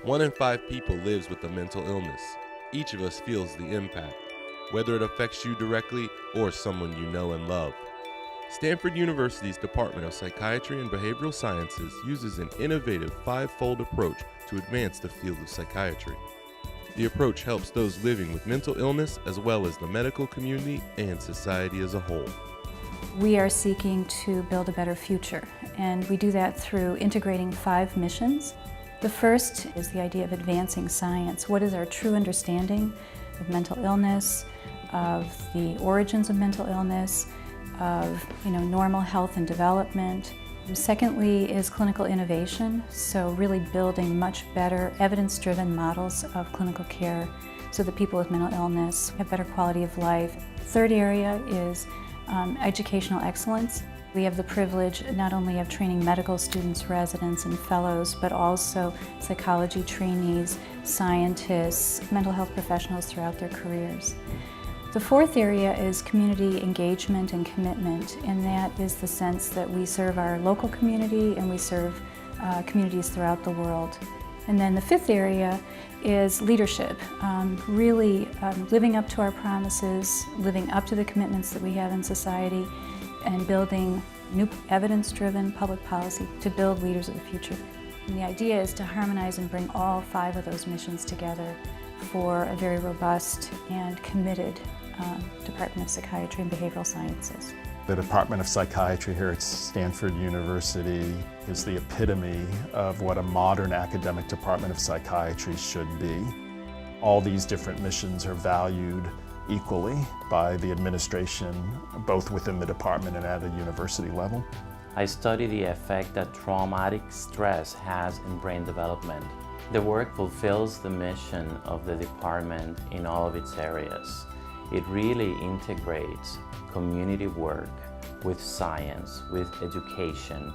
1 in 5 people lives with a mental illness. Each of us feels the impact, whether it affects you directly or someone you know and love. Stanford University's Department of Psychiatry and Behavioral Sciences uses an innovative 5-fold approach to advance the field of psychiatry. The approach helps those living with mental illness as well as the medical community and society as a whole. We are seeking to build a better future, and we do that through integrating 5 missions. The first is the idea of advancing science. What is our true understanding of mental illness, of the origins of mental illness, of normal health and development. Secondly is clinical innovation, so really building much better evidence-driven models of clinical care so that people with mental illness have better quality of life. Third area is educational excellence. We have the privilege not only of training medical students, residents, and fellows, but also psychology trainees, scientists, mental health professionals throughout their careers. The fourth area is community engagement and commitment, and that is the sense that we serve our local community and we serve communities throughout the world. And then the fifth area is leadership, really living up to our promises, living up to the commitments that we have in society, and building new evidence-driven public policy to build leaders of the future. And the idea is to harmonize and bring all 5 of those missions together for a very robust and committed Department of Psychiatry and Behavioral Sciences. The Department of Psychiatry here at Stanford University is the epitome of what a modern academic department of psychiatry should be. All these different missions are valued equally by the administration, both within the department and at a university level. I study the effect that traumatic stress has in brain development. The work fulfills the mission of the department in all of its areas. It really integrates community work with science, with education,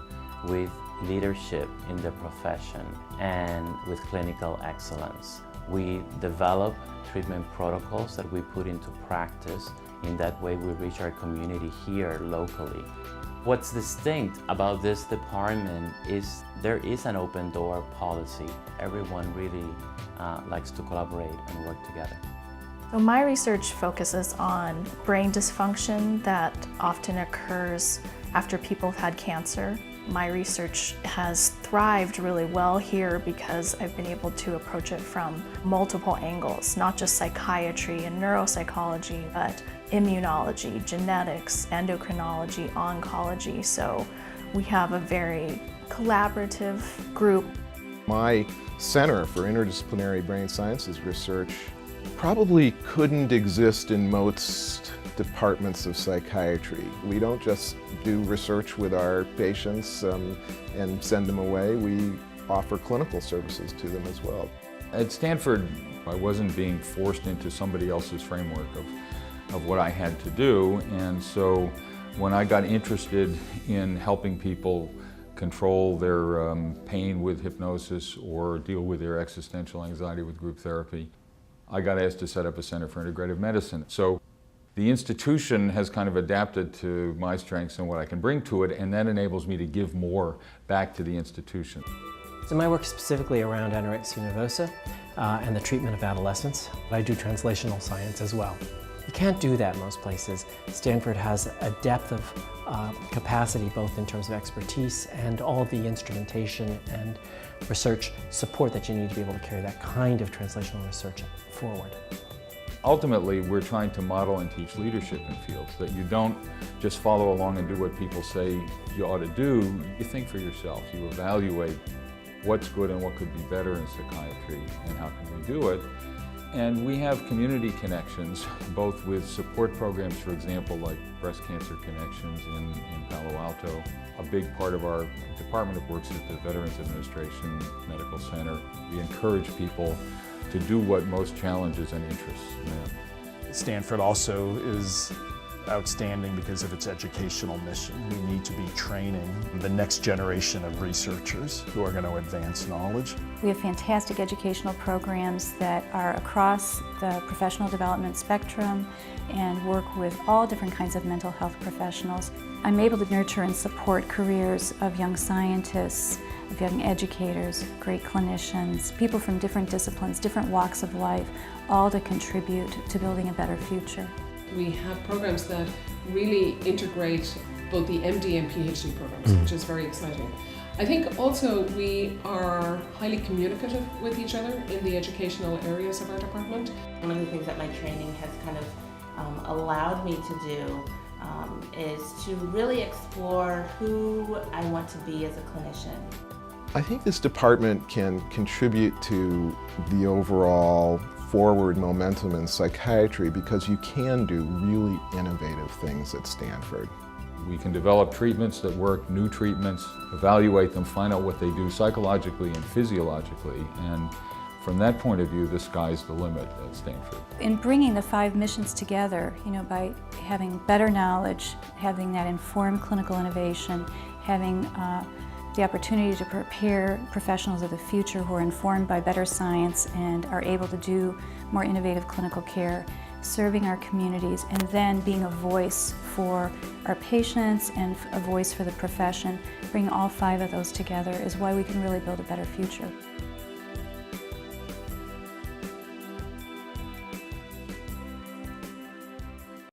with leadership in the profession, and with clinical excellence. We develop treatment protocols that we put into practice. In that way, we reach our community here locally. What's distinct about this department is there is an open door policy. Everyone really likes to collaborate and work together. So my research focuses on brain dysfunction that often occurs after people have had cancer. My research has thrived really well here because I've been able to approach it from multiple angles, not just psychiatry and neuropsychology, but immunology, genetics, endocrinology, oncology. So we have a very collaborative group. My Center for Interdisciplinary Brain Sciences Research probably couldn't exist in most departments of psychiatry. We don't just do research with our patients and send them away. We offer clinical services to them as well. At Stanford, I wasn't being forced into somebody else's framework of what I had to do, and so when I got interested in helping people control their pain with hypnosis or deal with their existential anxiety with group therapy, I got asked to set up a Center for Integrative Medicine. So the institution has kind of adapted to my strengths and what I can bring to it, and that enables me to give more back to the institution. So my work is specifically around anorexia nervosa and the treatment of adolescents. I do translational science as well. You can't do that most places. Stanford has a depth of capacity both in terms of expertise and all the instrumentation and research support that you need to be able to carry that kind of translational research forward. Ultimately, we're trying to model and teach leadership in fields, that you don't just follow along and do what people say you ought to do. You think for yourself. You evaluate what's good and what could be better in psychiatry and how can we do it. And we have community connections, both with support programs, for example, like Breast Cancer Connections in Palo Alto. A big part of our department of works is the Veterans Administration Medical Center. We encourage people to do what most challenges and interests them. Stanford also is outstanding because of its educational mission. We need to be training the next generation of researchers who are going to advance knowledge. We have fantastic educational programs that are across the professional development spectrum and work with all different kinds of mental health professionals. I'm able to nurture and support careers of young scientists of young educators, great clinicians, people from different disciplines, different walks of life, all to contribute to building a better future. We have programs that really integrate both the MD and PhD programs, which is very exciting. I think also we are highly communicative with each other in the educational areas of our department. One of the things that my training has kind of allowed me to do is to really explore who I want to be as a clinician. I think this department can contribute to the overall forward momentum in psychiatry because you can do really innovative things at Stanford. We can develop treatments that work, new treatments, evaluate them, find out what they do psychologically and physiologically, and from that point of view, the sky's the limit at Stanford. In bringing the 5 missions together, by having better knowledge, having that informed clinical innovation, having the opportunity to prepare professionals of the future who are informed by better science and are able to do more innovative clinical care, serving our communities, and then being a voice for our patients and a voice for the profession, bringing all 5 of those together is why we can really build a better future.